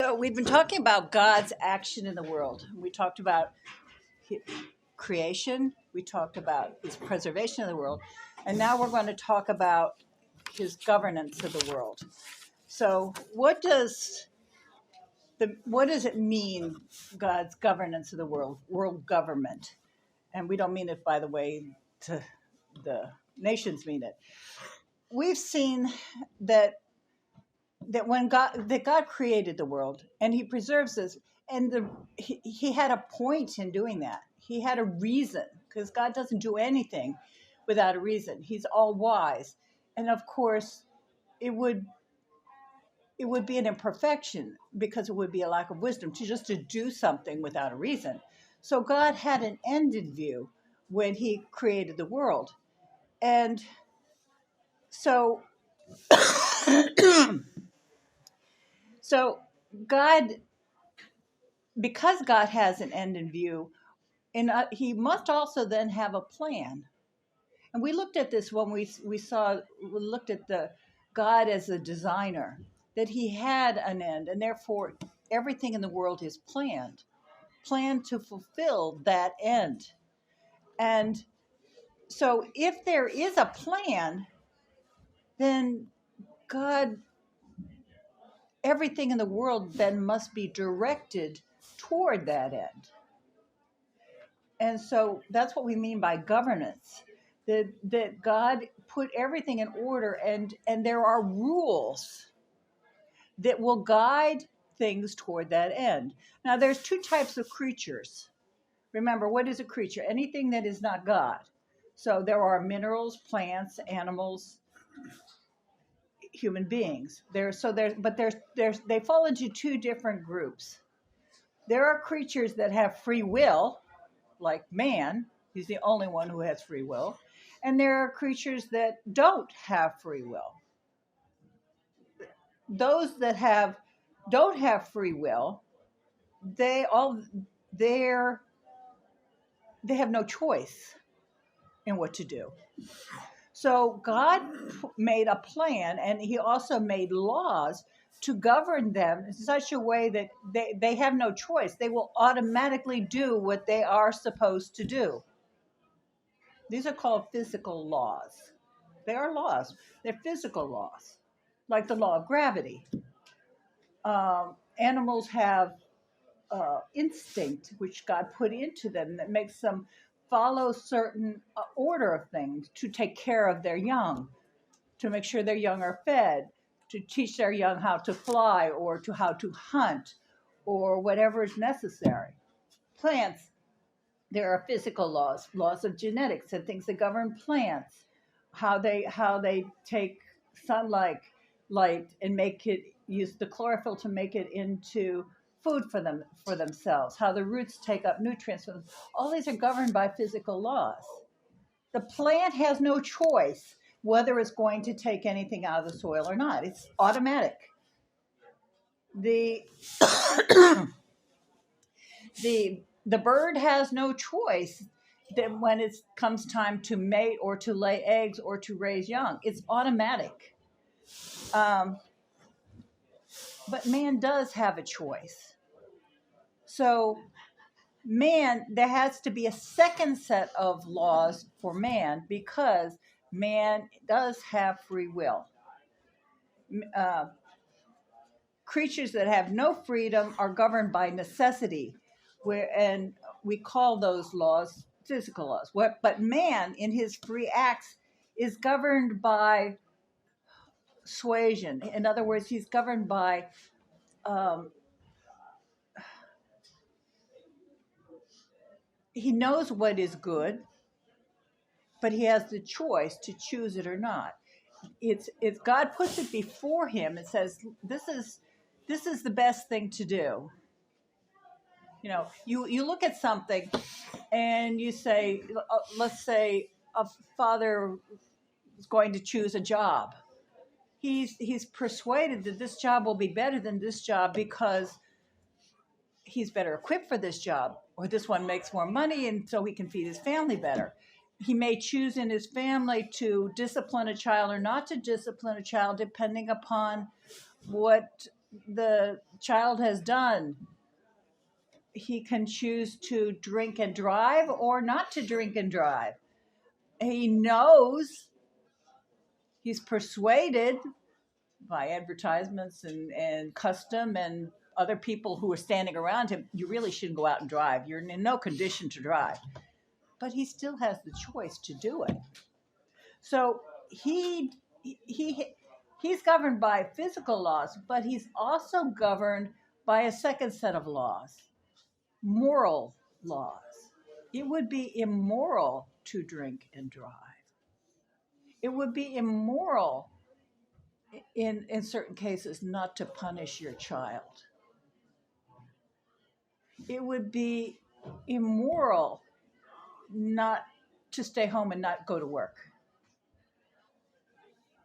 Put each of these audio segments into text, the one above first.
So we've been talking about God's action in the world. We talked about creation. We talked about his preservation of the world. And now we're going to talk about his governance of the world. So what does it mean, God's governance of the world, world government? And we don't mean it, by the way, to the nations mean it. We've seen that God created the world and he preserves us, and he had a point in doing that. He had a reason, because God doesn't do anything without a reason. He's all wise. And of course it would be an imperfection, because it would be a lack of wisdom to do something without a reason. So God had an end in view when he created the world. And so so God, because God has an end in view, and he must also then have a plan. And we looked at this when we looked at the God as a designer, that he had an end, and therefore everything in the world is planned to fulfill that end. And so if there is a plan, then God, everything in the world then must be directed toward that end. And so that's what we mean by governance, that God put everything in order, and there are rules that will guide things toward that end. Now, there's two types of creatures. Remember, what is a creature? Anything that is not God. So there are minerals, plants, animals, human beings. They fall into two different groups. There are creatures that have free will, like man. He's the only one who has free will. And there are creatures that don't have free will. Those that don't have free will, they have no choice in what to do. So God made a plan, and he also made laws to govern them in such a way that they have no choice. They will automatically do what they are supposed to do. These are called physical laws. They are laws. They're physical laws, like the law of gravity. Animals have instinct, which God put into them, that makes them follow certain order of things to take care of their young, to make sure their young are fed, to teach their young how to fly or to how to hunt or whatever is necessary. Plants, there are physical laws of genetics and things that govern plants, how they take sunlight and make it, use the chlorophyll to make it into food for themselves, how the roots take up nutrients. All these are governed by physical laws. The plant has no choice whether it's going to take anything out of the soil or not. It's automatic. The the bird has no choice that when it comes time to mate or to lay eggs or to raise young. It's automatic. But man does have a choice. So there has to be a second set of laws for man, because man does have free will. Creatures that have no freedom are governed by necessity, and we call those laws physical laws. But man, in his free acts, is governed by suasion. In other words, he's governed by he knows what is good, but he has the choice to choose it or not. It's God puts it before him and says, this is the best thing to do. You look at something and you say, let's say a father is going to choose a job. He's persuaded that this job will be better than this job because he's better equipped for this job, or this one makes more money and so he can feed his family better. He may choose in his family to discipline a child or not to discipline a child, depending upon what the child has done. He can choose to drink and drive or not to drink and drive. He knows, he's persuaded by advertisements and custom and other people who are standing around him, you really shouldn't go out and drive. You're in no condition to drive. But he still has the choice to do it. So he he's governed by physical laws, but he's also governed by a second set of laws, moral laws. It would be immoral to drink and drive. It would be immoral in certain cases not to punish your child. It would be immoral not to stay home and not go to work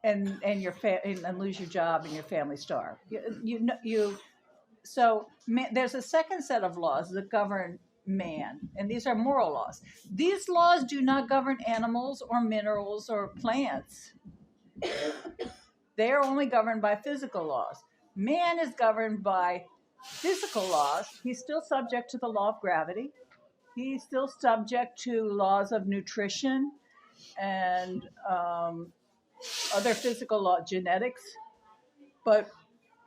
and and lose your job and your family starve. There's a second set of laws that govern man, and these are moral laws. These laws do not govern animals or minerals or plants. They are only governed by physical laws. Man is governed by physical laws. He's still subject to the law of gravity. He's still subject to laws of nutrition and other physical law, genetics. But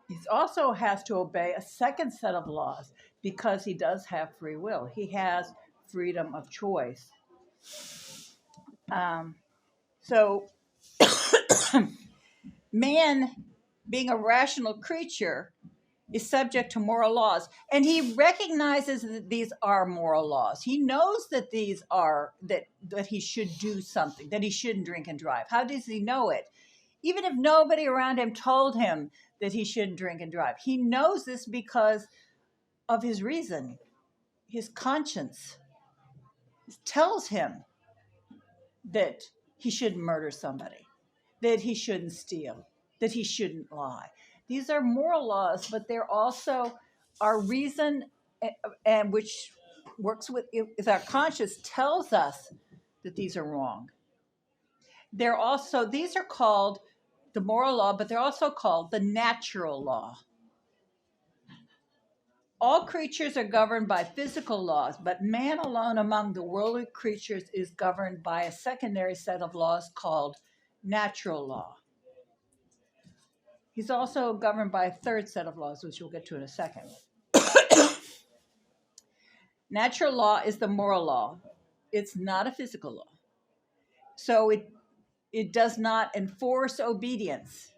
he also has to obey a second set of laws because he does have free will. He has freedom of choice. So man, being a rational creature, is subject to moral laws, and he recognizes that these are moral laws. He knows that these are that he should do something, that he shouldn't drink and drive. How does he know it? Even if nobody around him told him that he shouldn't drink and drive, he knows this because of his reason. His conscience tells him that he shouldn't murder somebody, that he shouldn't steal, that he shouldn't lie. These are moral laws, but they're also our reason, and which works with our conscience tells us that these are wrong. These are called the moral law, but they're also called the natural law. All creatures are governed by physical laws, but man alone among the worldly creatures is governed by a secondary set of laws called natural law. He's also governed by a third set of laws, which we'll get to in a second. Natural law is the moral law. It's not a physical law. So it does not enforce obedience.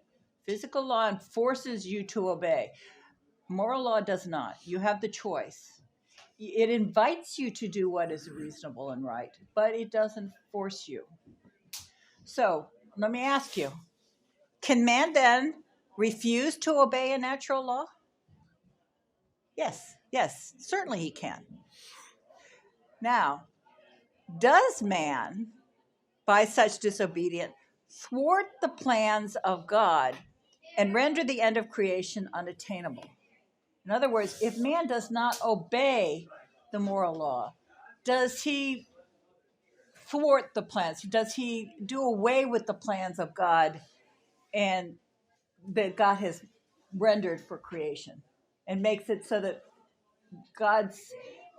Physical law enforces you to obey. Moral law does not. You have the choice. It invites you to do what is reasonable and right, but it doesn't force you. So let me ask you, can man then refuse to obey a natural law? Yes, certainly he can. Now, does man, by such disobedience, thwart the plans of God and render the end of creation unattainable? In other words, if man does not obey the moral law, does he thwart the plans? Does he do away with the plans of God and that God has rendered for creation, and makes it so that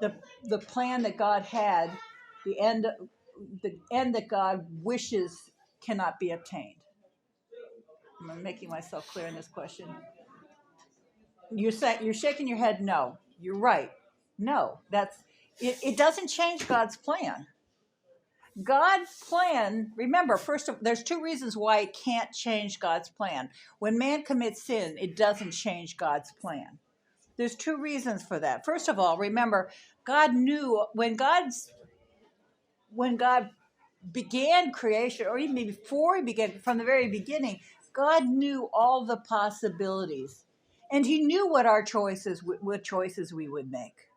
the plan that God had, the end that God wishes cannot be obtained? I'm making myself clear in this question. You're shaking your head. No, you're right. No, it doesn't change God's plan. God's plan, remember, there's two reasons why it can't change God's plan. When man commits sin, it doesn't change God's plan. There's two reasons for that. First of all, remember, God knew when God began creation, or even before he began, from the very beginning, God knew all the possibilities. And he knew what choices we would make.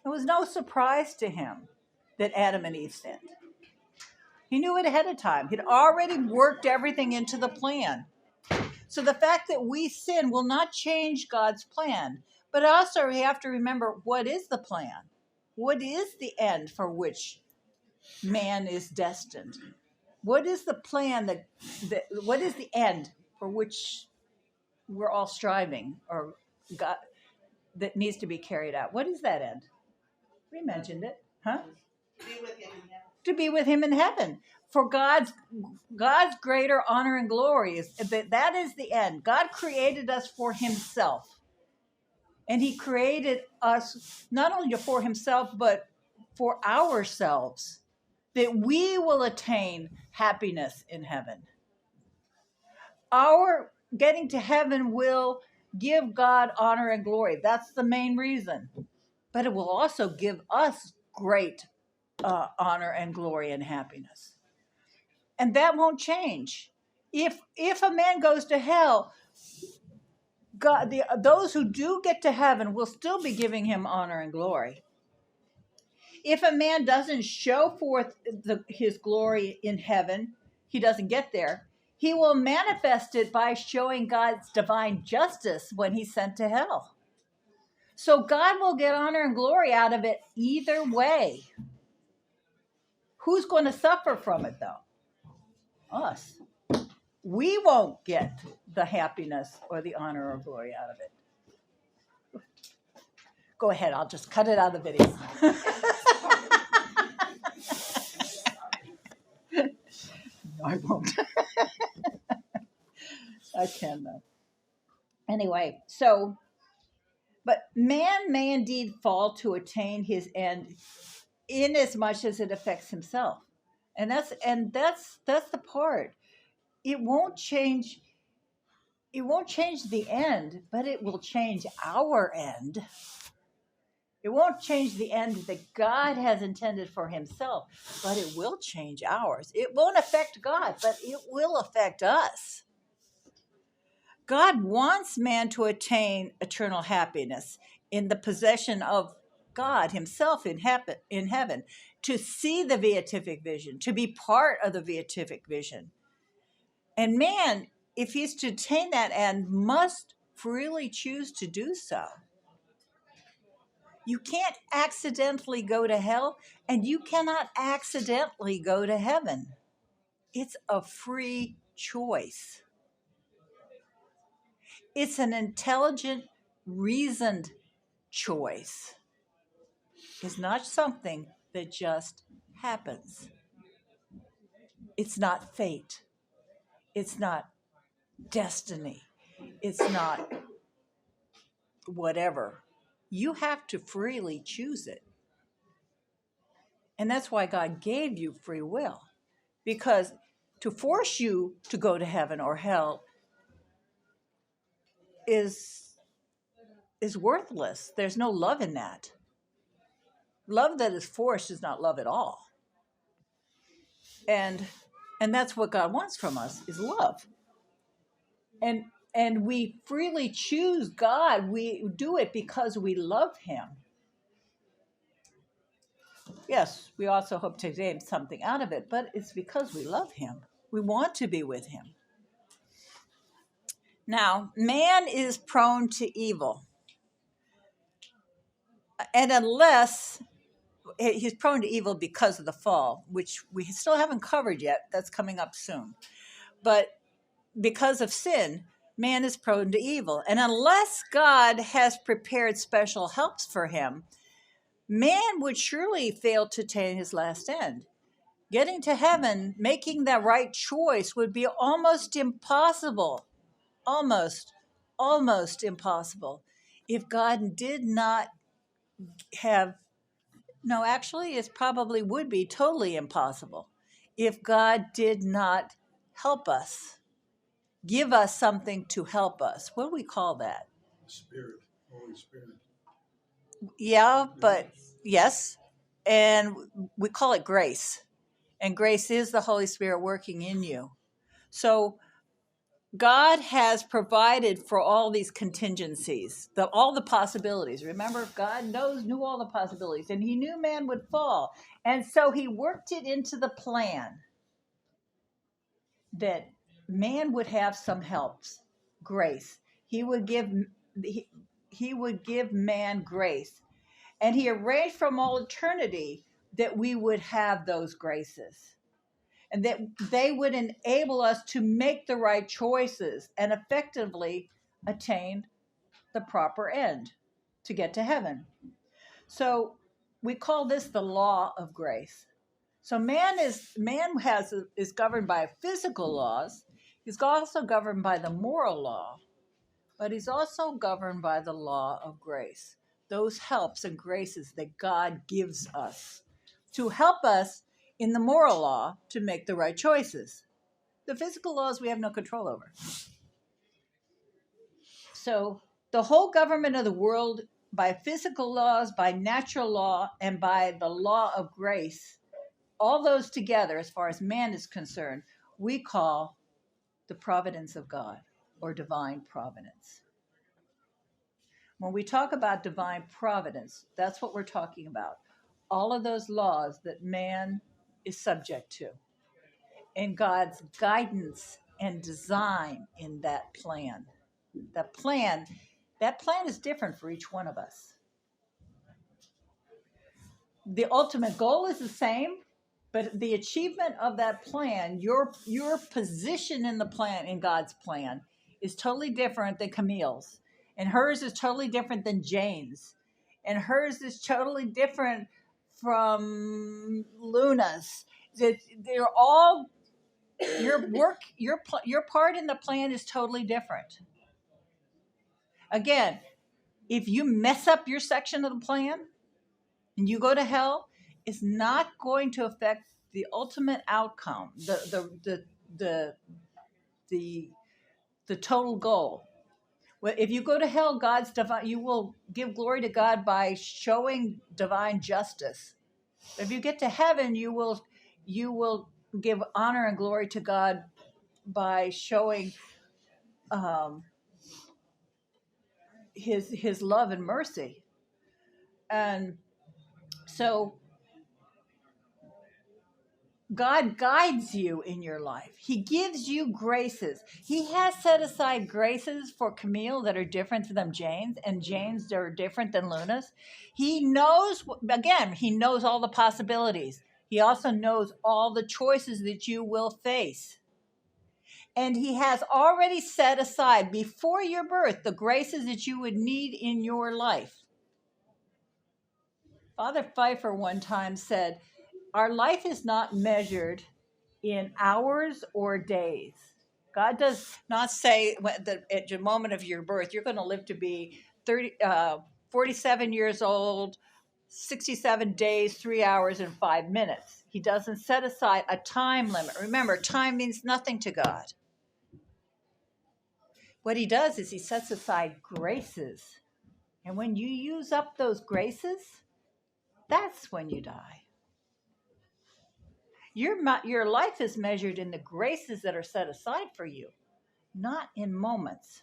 It was no surprise to him that Adam and Eve sinned. He knew it ahead of time. He'd already worked everything into the plan. So the fact that we sin will not change God's plan. But also we have to remember, what is the plan? What is the end for which man is destined? What is the plan what is the end for which we're all striving, or God, that needs to be carried out. What is that end? We mentioned it, huh? To be with him in heaven. For God's greater honor and glory is that is the end. God created us for himself. And he created us not only for himself, but for ourselves, that we will attain happiness in heaven. Our getting to heaven will give God honor and glory. That's the main reason. But it will also give us great honor and glory and happiness. And that won't change. If a man goes to hell, God, those who do get to heaven will still be giving him honor and glory. If a man doesn't show forth his glory in heaven, he doesn't get there. He will manifest it by showing God's divine justice when he's sent to hell. So God will get honor and glory out of it either way. Who's going to suffer from it, though? Us. We won't get the happiness or the honor or glory out of it. Go ahead, I'll just cut it out of the video. No, I won't. I can, though. Anyway, but man may indeed fall to attain his end in as much as it affects himself. And that's the part. It won't change the end, but it will change our end. It won't change the end that God has intended for himself, but it will change ours. It won't affect God, but it will affect us. God wants man to attain eternal happiness in the possession of God himself in heaven, to see the beatific vision, to be part of the beatific vision. And man, if he's to attain that end, must freely choose to do so. You can't accidentally go to hell, and you cannot accidentally go to heaven. It's a free choice. It's an intelligent, reasoned choice. It's not something that just happens. It's not fate. It's not destiny. It's not whatever. You have to freely choose it. And that's why God gave you free will. Because to force you to go to heaven or hell is worthless. There's no love in that. Love that is forced is not love at all. And that's what God wants from us, is love. And we freely choose God. We do it because we love him. Yes, we also hope to gain something out of it, but it's because we love him. We want to be with him. Now, man is prone to evil. And unless he's prone to evil because of the fall, which we still haven't covered yet, that's coming up soon. But because of sin, man is prone to evil. And unless God has prepared special helps for him, man would surely fail to attain his last end. Getting to heaven, making that right choice would be almost impossible. Almost impossible. If God did not have, no, actually, it probably would be totally impossible. If God did not help us, give us something to help us. What do we call that? Spirit, Holy Spirit. Yeah, but yes. And we call it grace. And grace is the Holy Spirit working in you. So God has provided for all these contingencies, all the possibilities. Remember, God knew all the possibilities, and he knew man would fall. And so he worked it into the plan that man would have some helps, grace. He would give man grace. And he arranged from all eternity that we would have those graces, and that they would enable us to make the right choices and effectively attain the proper end to get to heaven. So we call this the law of grace. So is governed by physical laws. He's also governed by the moral law, but he's also governed by the law of grace. Those helps and graces that God gives us to help us in the moral law to make the right choices. The physical laws we have no control over. So the whole government of the world, by physical laws, by natural law, and by the law of grace, all those together, as far as man is concerned, we call the providence of God or divine providence. When we talk about divine providence, that's what we're talking about. All of those laws that man is subject to, and God's guidance and design in that plan. That plan is different for each one of us. The ultimate goal is the same, but the achievement of that plan, your position in the plan, in God's plan, is totally different than Camille's. And hers is totally different than Jane's. And hers is totally different from Luna's. They're all, your part in the plan is totally different. Again, if you mess up your section of the plan and you go to hell, it's not going to affect the ultimate outcome, the total goal. Well, if you go to hell, God's divine, you will give glory to God by showing divine justice. If you get to heaven, you will give honor and glory to God by showing his love and mercy. And so God guides you in your life. He gives you graces. He has set aside graces for Camille that are different than Jane's, and Jane's that are different than Luna's. He knows, again, he knows all the possibilities. He also knows all the choices that you will face. And he has already set aside before your birth the graces that you would need in your life. Father Pfeiffer one time said, our life is not measured in hours or days. God does not say at the moment of your birth, you're going to live to be 47 years old, 67 days, 3 hours, and 5 minutes. He doesn't set aside a time limit. Remember, time means nothing to God. What he does is he sets aside graces. And when you use up those graces, that's when you die. Your life is measured in the graces that are set aside for you, not in moments.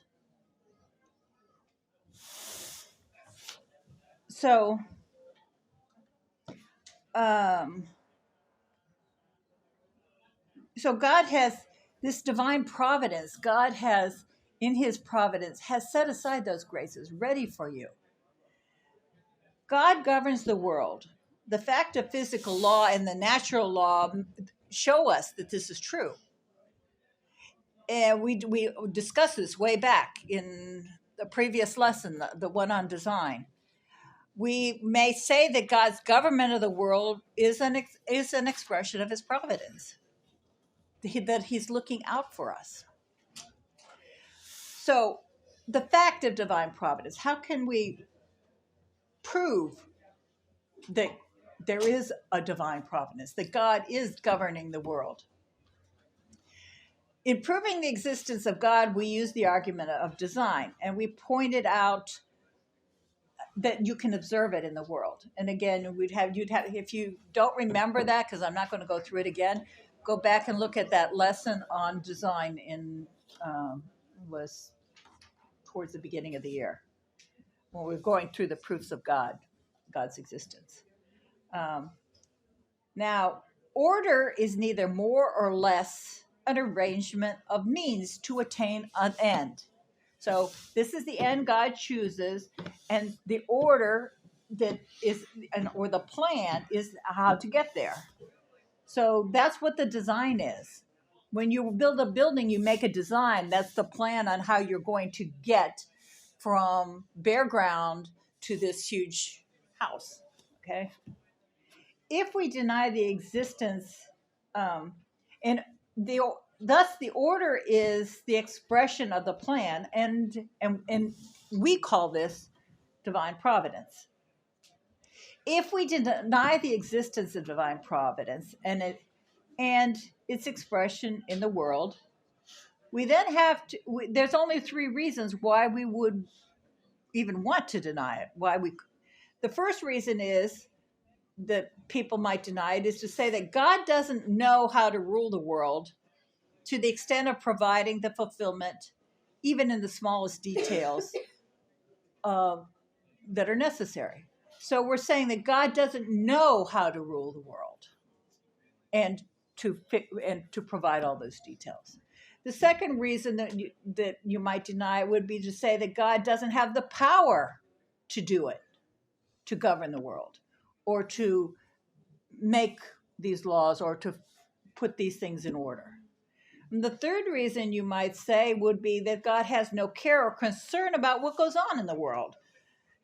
So, so God has this divine providence. God has, in his providence, has set aside those graces ready for you. God governs the world. The fact of physical law and the natural law show us that this is true. And we discussed this way back in the previous lesson, the one on design. We may say that God's government of the world is an expression of his providence, that he's looking out for us. So the fact of divine providence, how can we prove that there is a divine providence, that God is governing the world? In proving the existence of God, we use the argument of design, and we pointed out that you can observe it in the world. And again, you'd have, if you don't remember that, because I'm not going to go through it again, go back and look at that lesson on design was towards the beginning of the year, when we're going through the proofs of God's existence. Now, order is neither more or less an arrangement of means to attain an end. So this is the end God chooses, and the order that is, or the plan is how to get there. So that's what the design is. When you build a building, you make a design. That's the plan on how you're going to get from bare ground to this huge house. Okay. If we deny the existence, and the thus the order is the expression of the plan, and we call this divine providence. If we deny the existence of divine providence and its expression in the world, we then have to. There's only three reasons why we would even want to deny it. The first reason is that people might deny it is to say that God doesn't know how to rule the world to the extent of providing the fulfillment, even in the smallest details, that are necessary. So we're saying that God doesn't know how to rule the world and to provide all those details. The second reason that you might deny it would be to say that God doesn't have the power to do it, to govern the world, or to make these laws, or to put these things in order. And the third reason you might say would be that God has no care or concern about what goes on in the world.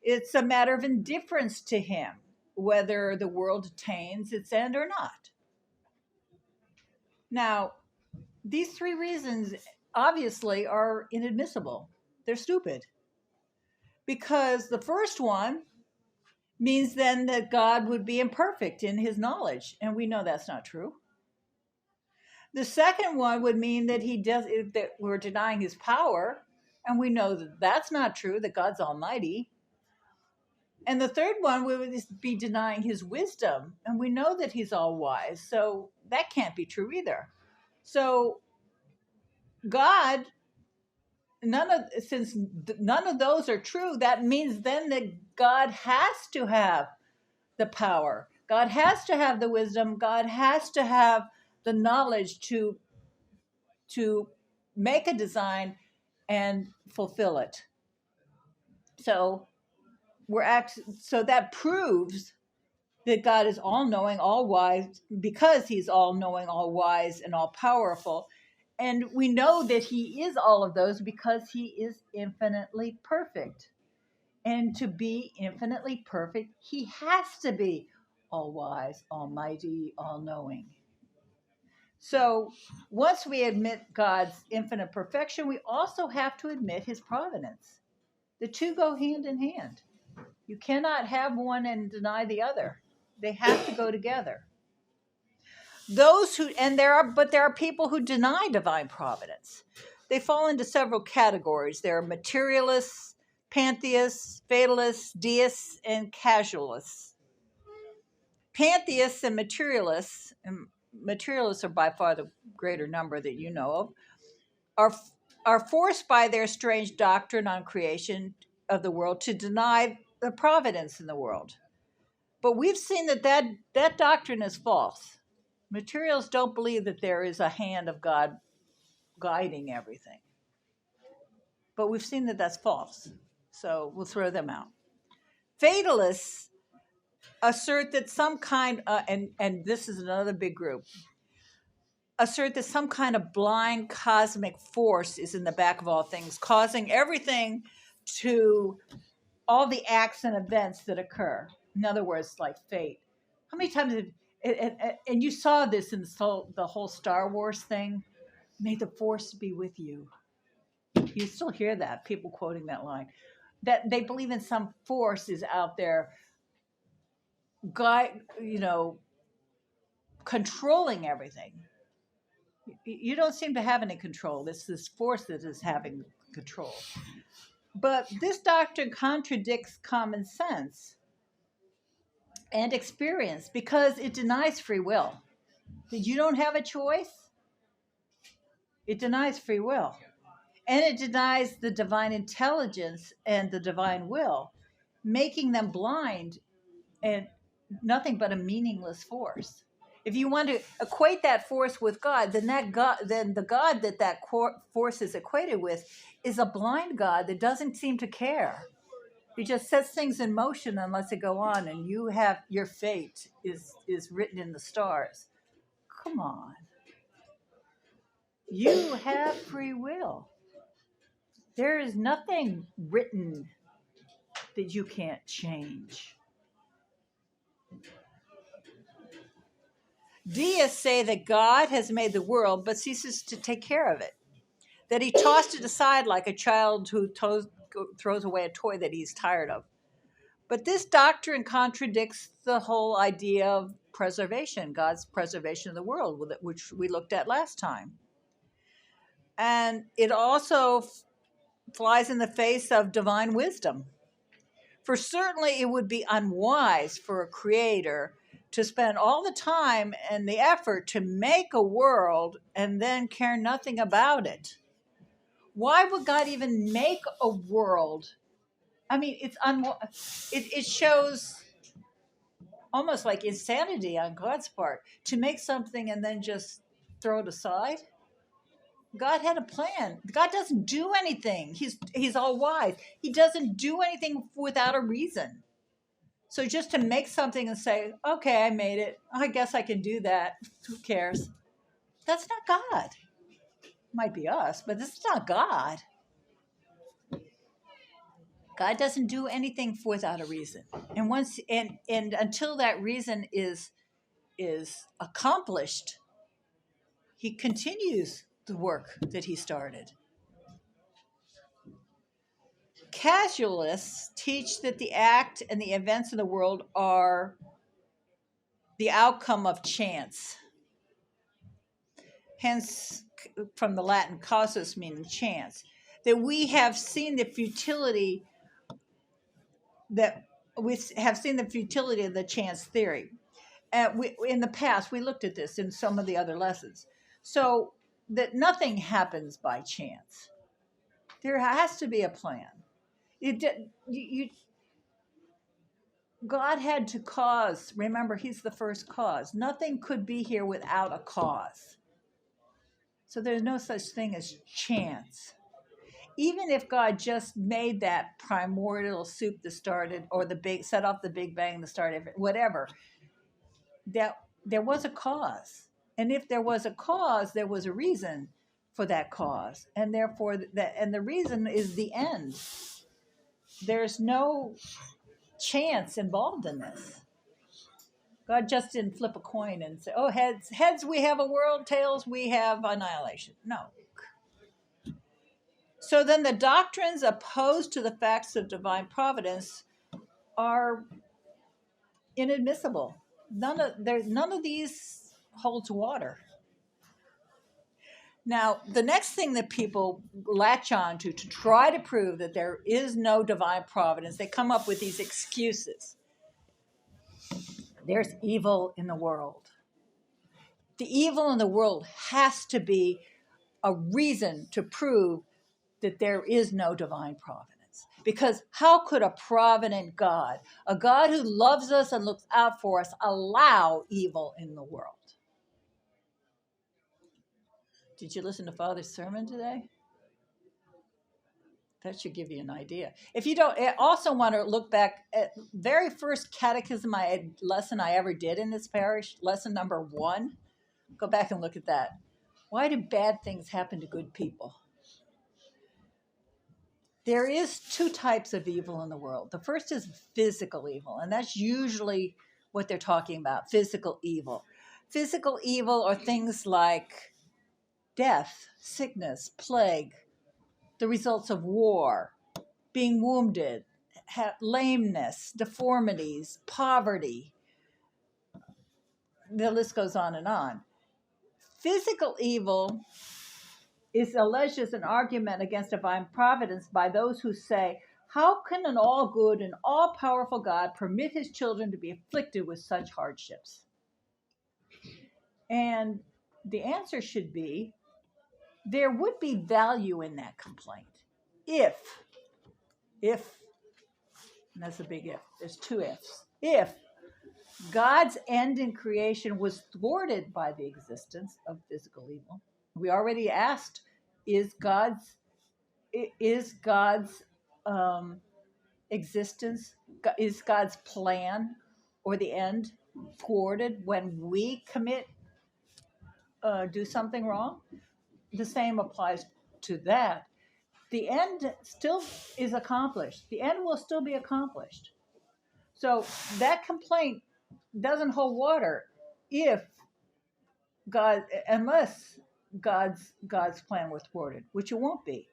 It's a matter of indifference to him whether the world attains its end or not. Now, these three reasons obviously are inadmissible. They're stupid. Because the first one means then that God would be imperfect in his knowledge, and we know that's not true. The second one would mean that that we're denying his power, and we know that that's not true, that God's almighty. And the third one would be denying his wisdom, and we know that he's all wise, so that can't be true either. So God, since none of those are true, that means then that God has to have the power. God has to have the wisdom. God has to have the knowledge to make a design and fulfill it. So so that proves that God is all knowing, all wise, because he's all knowing, all wise, and all powerful. And we know that he is all of those because he is infinitely perfect. And to be infinitely perfect, he has to be all wise, almighty, all knowing. So once we admit God's infinite perfection, we also have to admit his providence. The two go hand in hand. You cannot have one and deny the other. They have to go together. There are people who deny divine providence. They fall into several categories. There are materialists, pantheists, fatalists, deists, and casualists. Pantheists and materialists are by far the greater number that you know of, are forced by their strange doctrine on creation of the world to deny the providence in the world. But we've seen that doctrine is false. Materialists don't believe that there is a hand of God guiding everything. But we've seen that that's false. So we'll throw them out. Fatalists assert that some kind, and this is another big group, assert that some kind of blind cosmic force is in the back of all things, causing everything to all the acts and events that occur. In other words, like fate. How many times and you saw this in the whole Star Wars thing? May the force be with you. You still hear that, people quoting that line. That they believe in some force is out there, controlling everything. You don't seem to have any control. It's this force that is having control. But this doctrine contradicts common sense and experience because it denies free will. You don't have a choice. It denies free will. And it denies the divine intelligence and the divine will, making them blind and nothing but a meaningless force. If you want to equate that force with God, then the God that force is equated with is a blind God that doesn't seem to care. He just sets things in motion and lets it go on, and your fate is written in the stars. Come on. You have free will. There is nothing written that you can't change. Deists say that God has made the world but ceases to take care of it, that he tossed it aside like a child who throws away a toy that he's tired of. But this doctrine contradicts the whole idea of preservation, God's preservation of the world, which we looked at last time. And it also flies in the face of divine wisdom. For certainly it would be unwise for a creator to spend all the time and the effort to make a world and then care nothing about it. Why would God even make a world? I mean, it shows almost like insanity on God's part to make something and then just throw it aside. God had a plan. God doesn't do anything. He's all wise. He doesn't do anything without a reason. So just to make something and say, okay, I made it. I guess I can do that. Who cares? That's not God. Might be us, but this is not God. God doesn't do anything without a reason. And once and until that reason is accomplished, he continues the work that he started. Casualists teach that the act and the events of the world are the outcome of chance. Hence, from the Latin causus, meaning chance, that we have seen the futility of the chance theory. In the past, we looked at this in some of the other lessons. So that nothing happens by chance. There has to be a plan. God had to cause. Remember, he's the first cause. Nothing could be here without a cause. So there's no such thing as chance. Even if God just made that primordial soup that started, or set off the Big Bang that started, whatever, that there was a cause. And if there was a cause, there was a reason for that cause. And therefore, the reason is the end. There's no chance involved in this. God just didn't flip a coin and say, oh, heads we have a world, tails we have annihilation. No. So then the doctrines opposed to the facts of divine providence are inadmissible. None of these holds water. Now, the next thing that people latch on to try to prove that there is no divine providence, they come up with these excuses. There's evil in the world. The evil in the world has to be a reason to prove that there is no divine providence. Because how could a provident God, a God who loves us and looks out for us, allow evil in the world? Did you listen to Father's sermon today? That should give you an idea. If you don't, I also want to look back at the very first catechism lesson I ever did in this parish, lesson number 1. Go back and look at that. Why do bad things happen to good people? There is 2 types of evil in the world. The first is physical evil, and that's usually what they're talking about, physical evil. Physical evil are things like death, sickness, plague, the results of war, being wounded, lameness, deformities, poverty. The list goes on and on. Physical evil is alleged as an argument against divine providence by those who say, how can an all-good and all-powerful God permit his children to be afflicted with such hardships? And the answer should be, there would be value in that complaint if, and that's a big if, there's 2 ifs, if God's end in creation was thwarted by the existence of physical evil. We already asked, is God's existence, is God's plan or the end thwarted when we do something wrong? the same applies to that. The end still is accomplished. The end will still be accomplished. So that complaint doesn't hold water if God, unless God's plan was thwarted, which it won't be.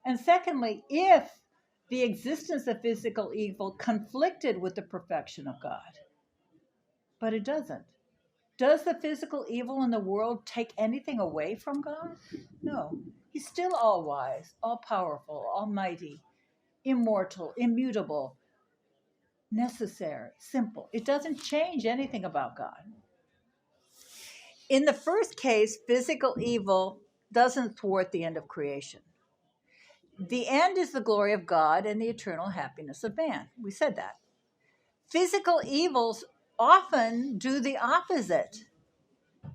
And secondly, if the existence of physical evil conflicted with the perfection of God, but it doesn't. Does the physical evil in the world take anything away from God? No. He's still all wise, all powerful, almighty, immortal, immutable, necessary, simple. It doesn't change anything about God. In the first case, physical evil doesn't thwart the end of creation. The end is the glory of God and the eternal happiness of man. We said that. Physical evils often do the opposite.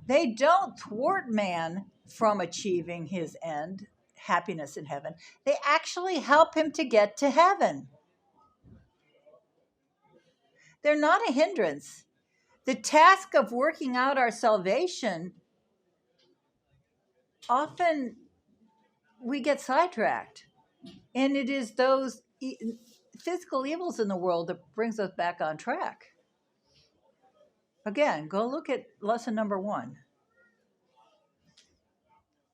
They don't thwart man from achieving his end, happiness in heaven. They actually help him to get to heaven. They're not a hindrance. The task of working out our salvation, often we get sidetracked. And it is those physical evils in the world that brings us back on track. Again, go look at lesson number 1.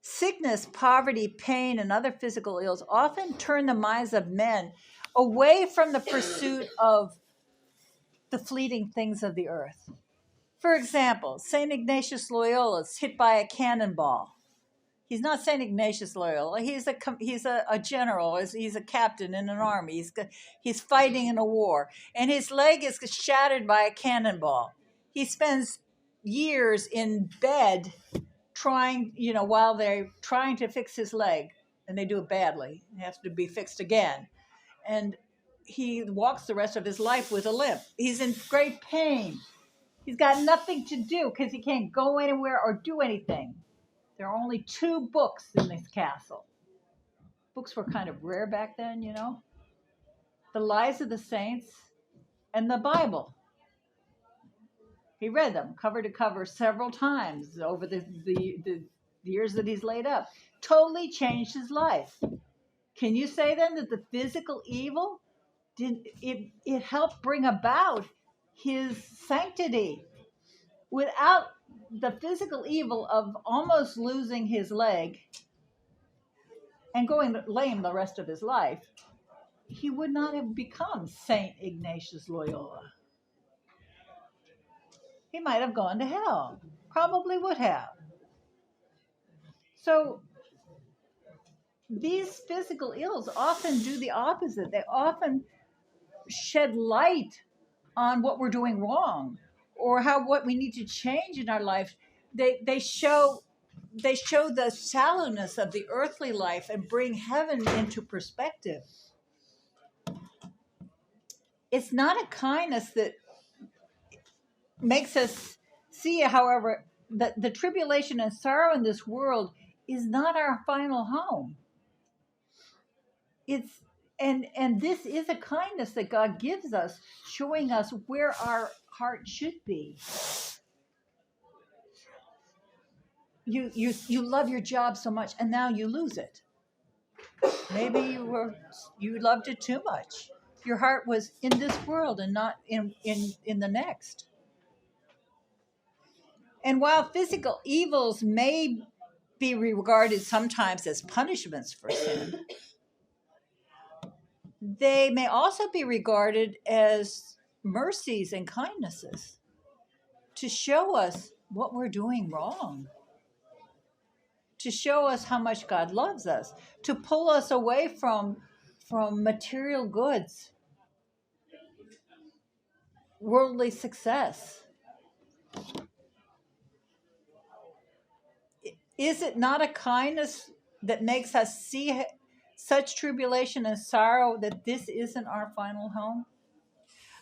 Sickness, poverty, pain, and other physical ills often turn the minds of men away from the pursuit of the fleeting things of the earth. For example, St. Ignatius Loyola is hit by a cannonball. He's not St. Ignatius Loyola. He's a general. He's a captain in an army. He's fighting in a war. And his leg is shattered by a cannonball. He spends years in bed while they're trying to fix his leg. And they do it badly. It has to be fixed again. And he walks the rest of his life with a limp. He's in great pain. He's got nothing to do because he can't go anywhere or do anything. There are only 2 books in this castle. Books were kind of rare back then, The Lives of the Saints and the Bible. He read them cover to cover several times over the years that he's laid up. Totally changed his life. Can you say then that the physical evil it helped bring about his sanctity? Without the physical evil of almost losing his leg and going lame the rest of his life, he would not have become St. Ignatius Loyola. He might have gone to hell. Probably would have. So these physical ills often do the opposite. They often shed light on what we're doing wrong or what we need to change in our life. They show the shallowness of the earthly life and bring heaven into perspective. It's not a kindness that makes us see, however, that the tribulation and sorrow in this world is not our final home. And this is a kindness that God gives us, showing us where our heart should be. You love your job so much, and now you lose it. Maybe you loved it too much. Your heart was in this world and not in the next. And while physical evils may be regarded sometimes as punishments for sin, they may also be regarded as mercies and kindnesses to show us what we're doing wrong, to show us how much God loves us, to pull us away from material goods, worldly success. Is it not a kindness that makes us see such tribulation and sorrow that this isn't our final home?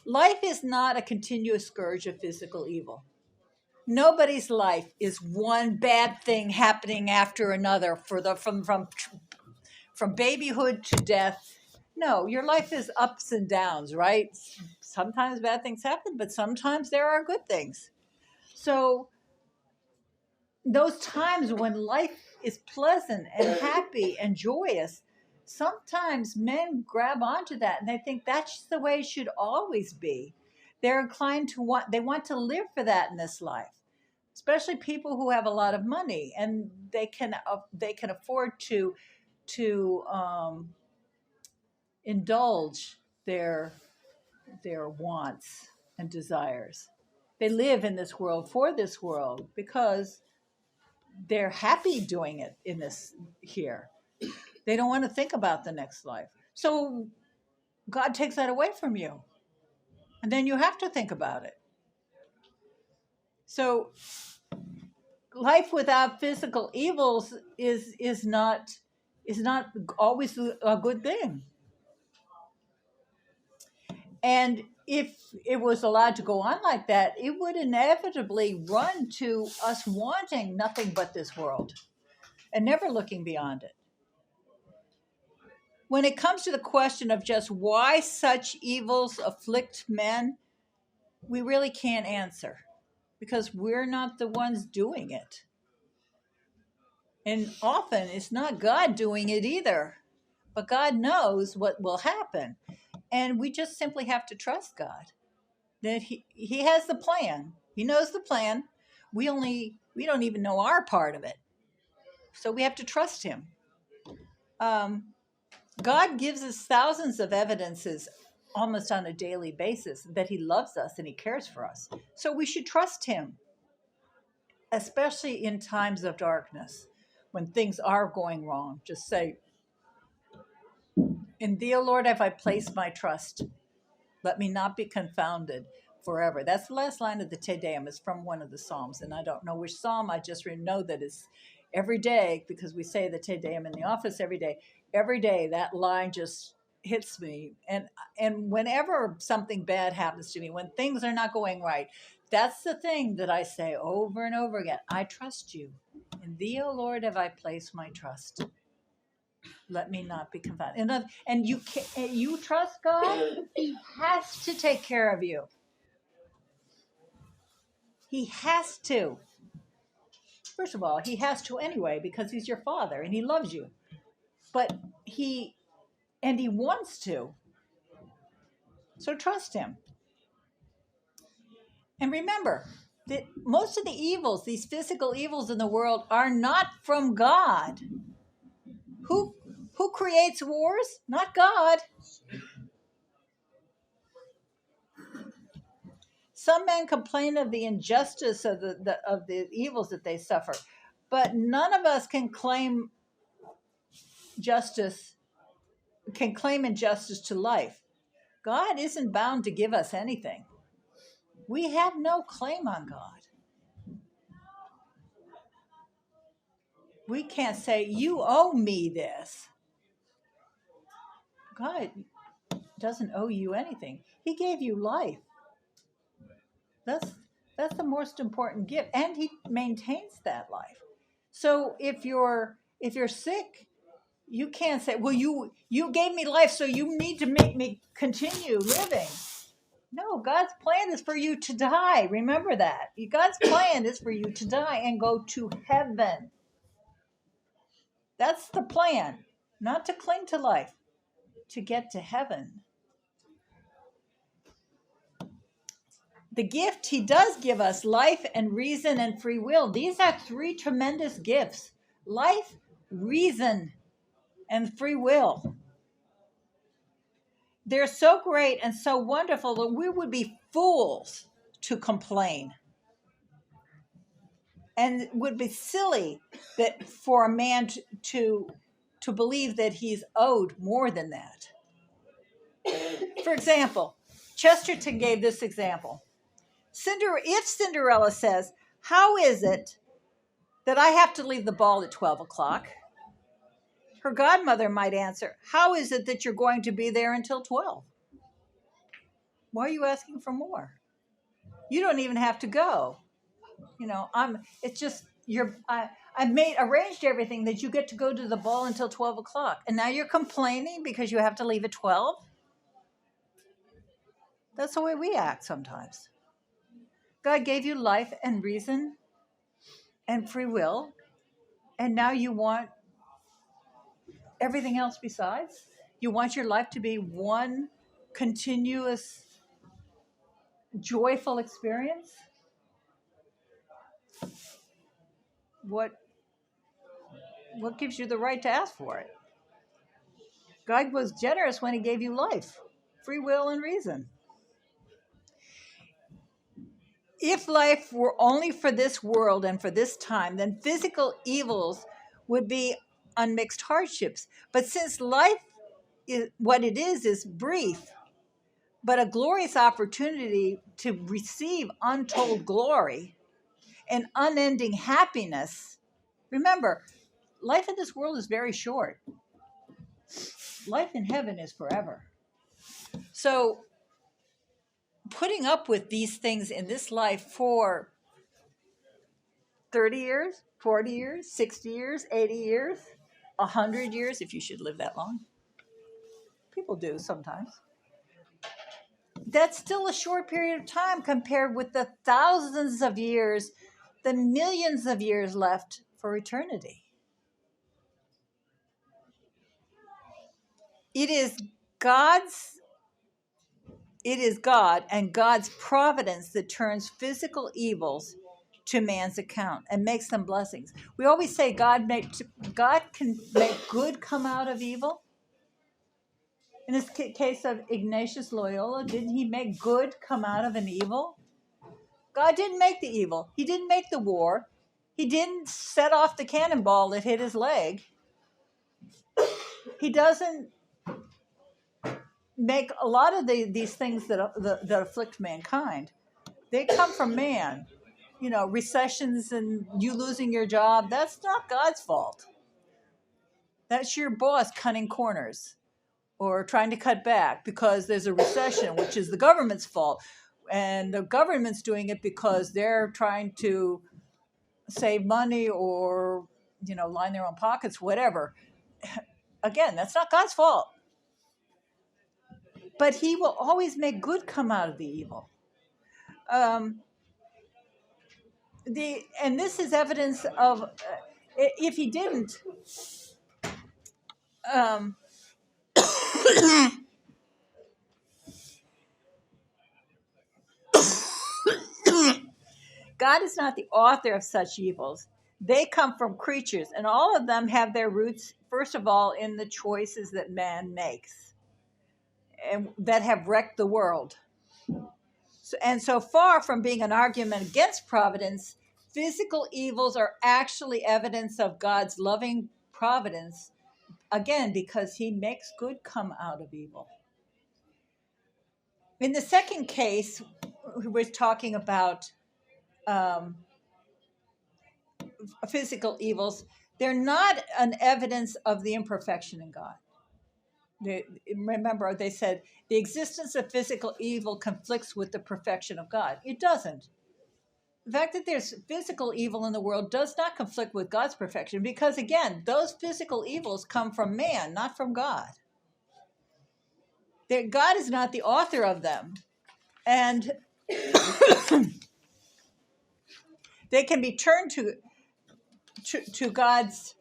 Life is not a continuous scourge of physical evil. Nobody's life is one bad thing happening after another from babyhood to death. No, your life is ups and downs, right? Sometimes bad things happen, but sometimes there are good things. So those times when life is pleasant and happy and joyous, sometimes men grab onto that and they think that's the way it should always be. They're inclined to they want to live for that in this life, especially people who have a lot of money and they can afford to indulge their wants and desires. They live in this world for this world because they're happy doing it in this here. They don't want to think about the next life. So God takes that away from you. And then you have to think about it. So life without physical evils is not always a good thing. And if it was allowed to go on like that, it would inevitably run to us wanting nothing but this world and never looking beyond it. When it comes to the question of just why such evils afflict men, we really can't answer because we're not the ones doing it. And often it's not God doing it either, but God knows what will happen. And we just simply have to trust God that he has the plan. He knows the plan. We don't even know our part of it. So we have to trust him. God gives us thousands of evidences almost on a daily basis that he loves us and he cares for us. So we should trust him, especially in times of darkness when things are going wrong. Just say, in thee, O Lord, have I placed my trust. Let me not be confounded forever. That's the last line of the Te Deum. It's from one of the Psalms, and I don't know which Psalm. I just know that it's every day, because we say the Te Deum in the office every day. Every day, that line just hits me. And whenever something bad happens to me, when things are not going right, that's the thing that I say over and over again. I trust you. In thee, O Lord, have I placed my trust. Let me not be confounded. And you trust God. He has to take care of you. He has to. First of all, he has to anyway because he's your father and he loves you. But he wants to. So trust him. And remember that most of the evils, these physical evils in the world, are not from God. Who creates wars? Not God. Some men complain of the injustice of the evils that they suffer, but none of us can claim injustice to life. God isn't bound to give us anything. We have no claim on God. We can't say, you owe me this. God doesn't owe you anything. He gave you life. That's the most important gift, and he maintains that life. So if you're sick, you can't say, well, you gave me life, so you need to make me continue living. No, God's plan is for you to die. Remember that. God's plan is for you to die and go to heaven. That's the plan. Not to cling to life, to get to heaven. The gift he does give us, life and reason and free will. These are three tremendous gifts. Life, reason, and free will. They're so great and so wonderful that we would be fools to complain. And it would be silly that for a man to believe that he's owed more than that. For example, Chesterton gave this example. If Cinderella says, how is it that I have to leave the ball at 12 o'clock? Her godmother might answer, how is it that you're going to be there until 12? Why are you asking for more? You don't even have to go. It's just I've arranged everything that you get to go to the ball until 12 o'clock. And now you're complaining because you have to leave at 12? That's the way we act sometimes. God gave you life and reason and free will. And now you want everything else besides? You want your life to be one continuous, joyful experience? What what gives you the right to ask for it? God was generous when he gave you life, free will and reason. If life were only for this world and for this time, then physical evils would be unmixed hardships. But since life is what it is brief, but a glorious opportunity to receive untold glory and unending happiness. Remember, life in this world is very short. Life in heaven is forever. So, putting up with these things in this life for 30 years, 40 years, 60 years, 80 years, 100 years, if you should live that long. People do sometimes. That's still a short period of time compared with the thousands of years, the millions of years left for eternity. It is God's it is God and God's providence that turns physical evils to man's account and makes them blessings. We always say God can make good come out of evil. In this case of Ignatius Loyola, didn't he make good come out of an evil? God didn't make the evil. He didn't make the war. He didn't set off the cannonball that hit his leg. He doesn't make a lot of these things that afflict mankind. They come from man. You know, recessions and you losing your job, that's not God's fault. That's your boss cutting corners or trying to cut back because there's a recession, which is the government's fault. And the government's doing it because they're trying to save money or, line their own pockets, whatever. Again, that's not God's fault. But he will always make good come out of the evil. And this is evidence of, if he didn't, God is not the author of such evils. They come from creatures, and all of them have their roots, first of all, in the choices that man makes and that have wrecked the world. And so far from being an argument against providence, physical evils are actually evidence of God's loving providence, again, because he makes good come out of evil. In the second case, we're talking about physical evils. They're not an evidence of the imperfection in God. Remember, they said the existence of physical evil conflicts with the perfection of God. It doesn't. The fact that there's physical evil in the world does not conflict with God's perfection because, again, those physical evils come from man, not from God. God is not the author of them. And they can be turned to God's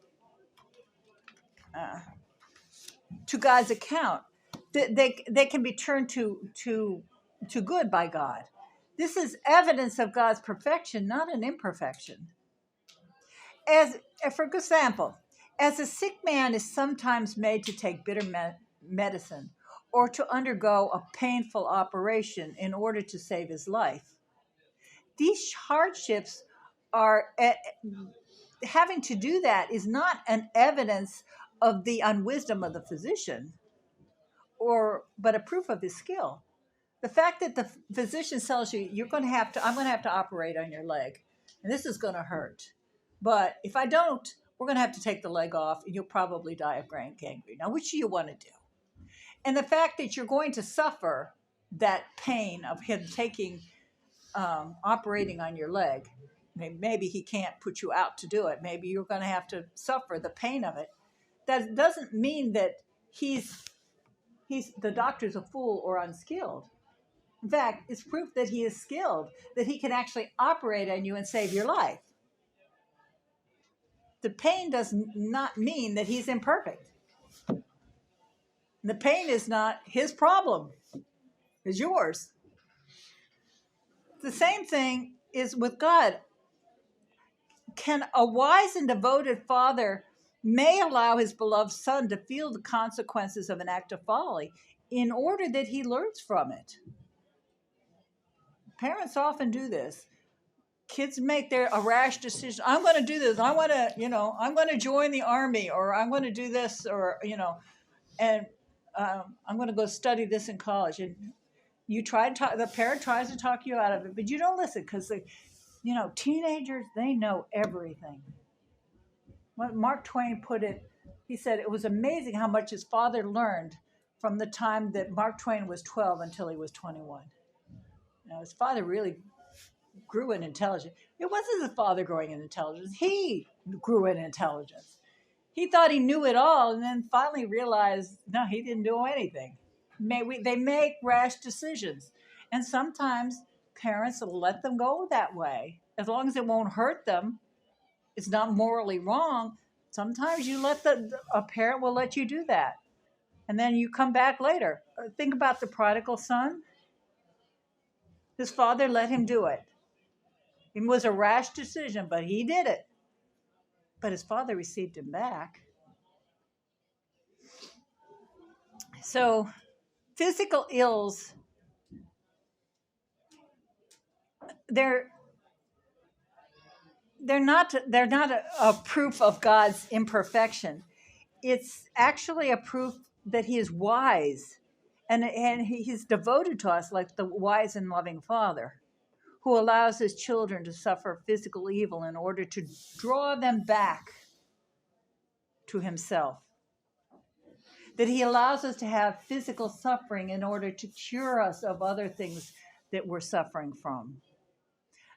account. They can be turned to good by God. This is evidence of God's perfection, not an imperfection. For example, as a sick man is sometimes made to take bitter medicine or to undergo a painful operation in order to save his life, these hardships are having to do that is not an evidence of the unwisdom of the physician, but a proof of his skill. The fact that the physician tells you I'm going to have to operate on your leg, and this is going to hurt. But if I don't, we're going to have to take the leg off, and you'll probably die of gangrene. Now, which do you want to do? And the fact that you're going to suffer that pain of him operating on your leg, maybe he can't put you out to do it. Maybe you're going to have to suffer the pain of it. That doesn't mean that the doctor's a fool or unskilled. In fact, it's proof that he is skilled, that he can actually operate on you and save your life. the pain does not mean that he's imperfect. The pain is not his problem, it's yours. The same thing is with God. Can a wise and devoted father may allow his beloved son to feel the consequences of an act of folly in order that he learns from it. Parents often do this. Kids make a rash decision. I'm going to do this. I want to, I'm going to join the army, or I'm going to do this, or, and I'm going to go study this in college. And you try to talk, the parent tries to talk you out of it, but you don't listen because, teenagers, they know everything. When Mark Twain put it, he said it was amazing how much his father learned from the time that Mark Twain was 12 until he was 21. His father really grew in intelligence. It wasn't his father growing in intelligence. He grew in intelligence. He thought he knew it all, and then finally realized, no, he didn't do anything. They make rash decisions. And sometimes parents will let them go that way. As long as it won't hurt them, it's not morally wrong. Sometimes a parent will let you do that. And then you come back later. Think about the prodigal son. His father let him do it. It was a rash decision, but he did it. But his father received him back. So physical ills, they're not a proof of God's imperfection. It's actually a proof that he is wise, and he's devoted to us like the wise and loving father who allows his children to suffer physical evil in order to draw them back to himself. That he allows us to have physical suffering in order to cure us of other things that we're suffering from.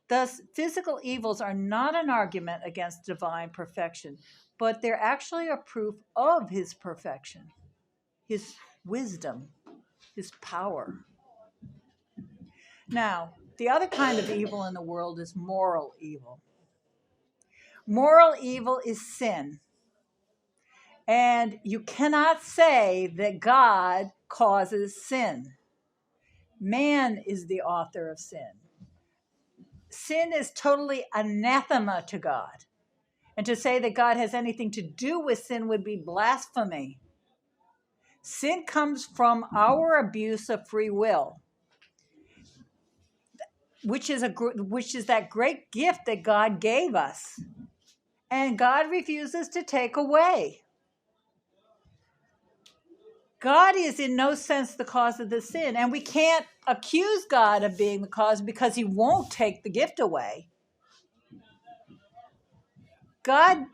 Thus, physical evils are not an argument against divine perfection, but they're actually a proof of his perfection, his wisdom, his power. Now, the other kind of evil in the world is moral evil. Moral evil is sin. And you cannot say that God causes sin. Man is the author of sin. Sin is totally anathema to God. And to say that God has anything to do with sin would be blasphemy. Sin comes from our abuse of free will, which is that great gift that God gave us. And God refuses to take away. God is in no sense the cause of the sin, and we can't accuse God of being the cause because he won't take the gift away. God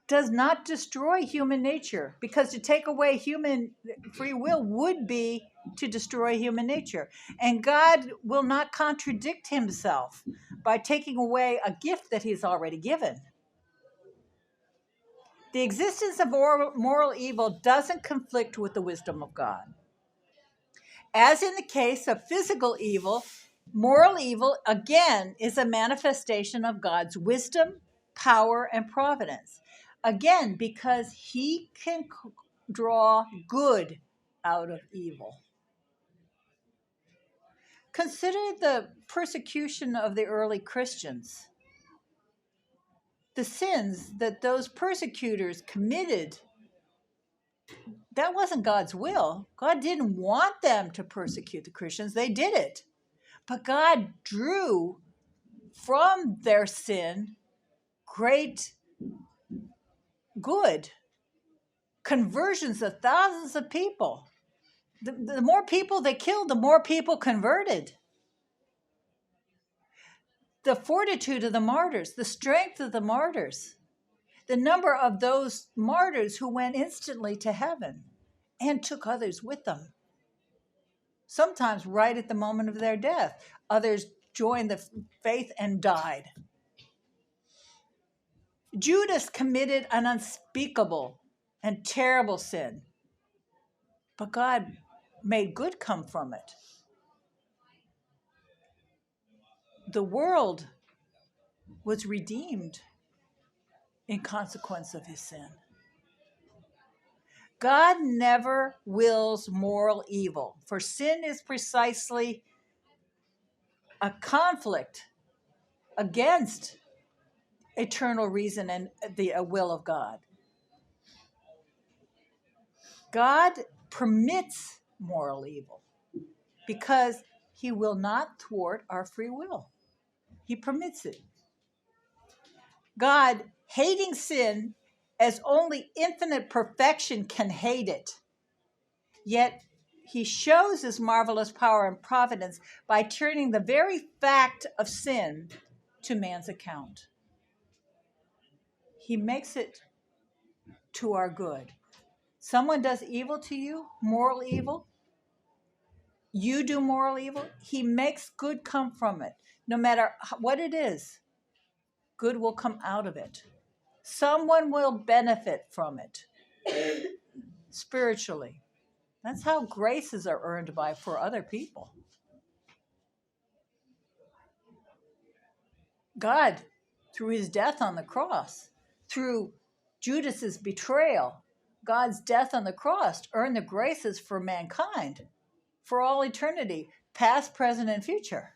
does not destroy human nature, because to take away human free will would be to destroy human nature. And God will not contradict himself by taking away a gift that he's already given. The existence of moral evil doesn't conflict with the wisdom of God. As in the case of physical evil, moral evil, again, is a manifestation of God's wisdom, power, and providence. Again, because he can draw good out of evil. Consider the persecution of the early Christians. The sins that those persecutors committed, that wasn't God's will. God didn't want them to persecute the Christians. They did it. But God drew from their sin great good. Conversions of thousands of people. The more people they killed, the more people converted. The fortitude of the martyrs, the strength of the martyrs, the number of those martyrs who went instantly to heaven and took others with them. Sometimes right at the moment of their death. Others joined the faith and died. Judas committed an unspeakable and terrible sin, but God made good come from it. The world was redeemed in consequence of his sin. God never wills moral evil, for sin is precisely a conflict against eternal reason and the will of God. God permits moral evil because he will not thwart our free will. He permits it. God, hating sin as only infinite perfection can hate it, yet he shows his marvelous power and providence by turning the very fact of sin to man's account. He makes it to our good. Someone does evil to you, moral evil. You do moral evil. He makes good come from it. No matter what it is, good will come out of it. Someone will benefit from it spiritually. That's how graces are earned by for other people. God, through his death on the cross, through Judas's betrayal, God's death on the cross earned the graces for mankind for all eternity, past, present, and future.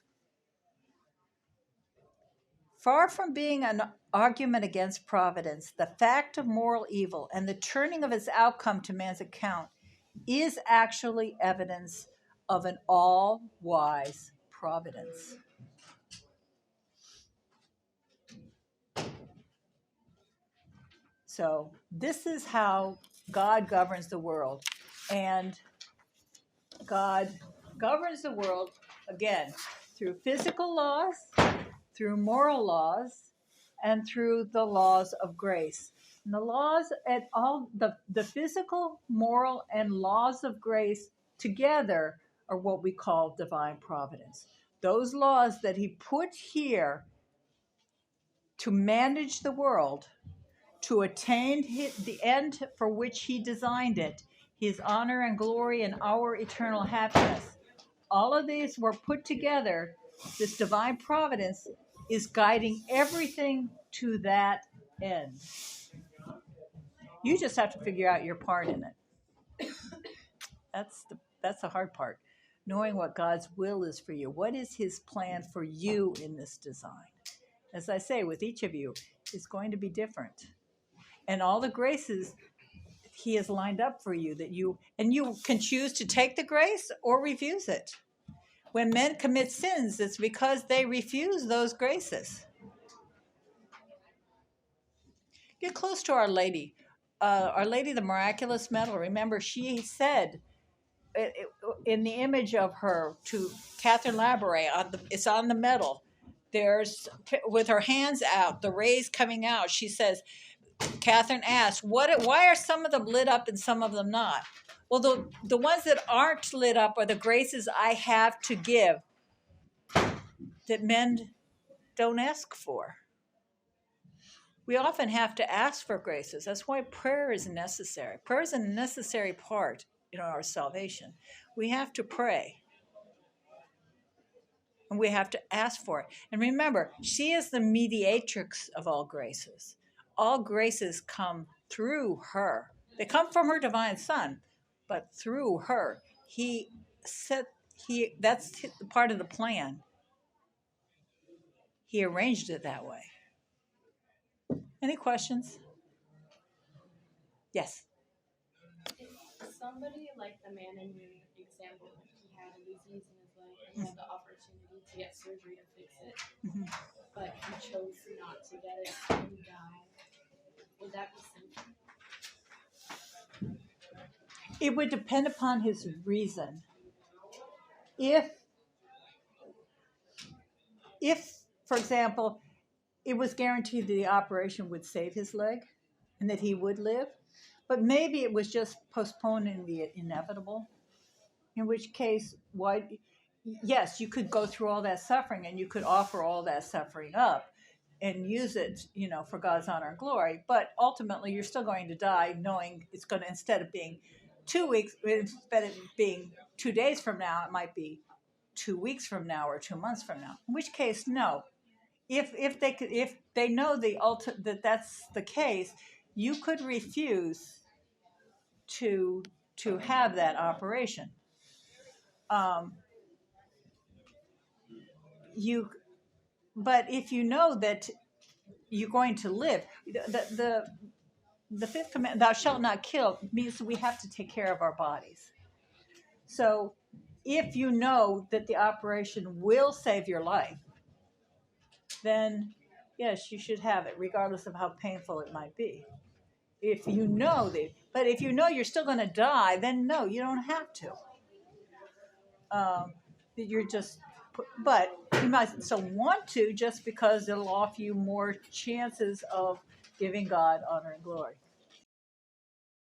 Far from being an argument against providence, the fact of moral evil and the turning of its outcome to man's account is actually evidence of an all-wise providence. So this is how God governs the world. And God governs the world, again, through physical laws, through moral laws, and through the laws of grace. And the laws and all the physical, moral, and laws of grace together are what we call divine providence. Those laws that he put here to manage the world, to attain the end for which he designed it, his honor and glory and our eternal happiness. All of these were put together. This divine providence is guiding everything to that end. You just have to figure out your part in it. That's the hard part. Knowing what God's will is for you. What is his plan for you in this design? As I say, with each of you, it's going to be different. And all the graces he has lined up for you that you can choose to take the grace or refuse it. When men commit sins, it's because they refuse those graces. Get close to Our Lady. Our Lady, the miraculous medal. Remember, she said in the image of her to Catherine Labouré, it's on the medal. There's, with her hands out, the rays coming out. She says, Catherine asked, why are some of them lit up and some of them not? Well, the ones that aren't lit up are the graces I have to give that men don't ask for. We often have to ask for graces. That's why prayer is necessary. Prayer is a necessary part in our salvation. We have to pray. And we have to ask for it. And remember, she is the mediatrix of all graces. All graces come through her. They come from her divine Son, but through her. That's part of the plan. He arranged it that way. Any questions? Yes. If somebody like the man in your example, he had a disease in his leg and he had the opportunity to get surgery to fix it, but he chose not to get it and died, would that be sinful? It would depend upon his reason. If, for example, it was guaranteed that the operation would save his leg and that he would live, but maybe it was just postponing the inevitable, in which case, yes, you could go through all that suffering and you could offer all that suffering up and use it, for God's honor and glory, but ultimately you're still going to die knowing it's going to, instead of being 2 weeks, instead of being 2 days from now, it might be 2 weeks from now or 2 months from now, in which case, no. if they know that that's the case, you could refuse to have that operation. Um, you but if you know that you're going to live, the fifth command, thou shalt not kill, means we have to take care of our bodies. So if you know that the operation will save your life, then yes, you should have it, regardless of how painful it might be. If you know that, but if you know you're still going to die, then no, you don't have to. You're just, but you might still want to, just because it'll offer you more chances of giving God honor and glory.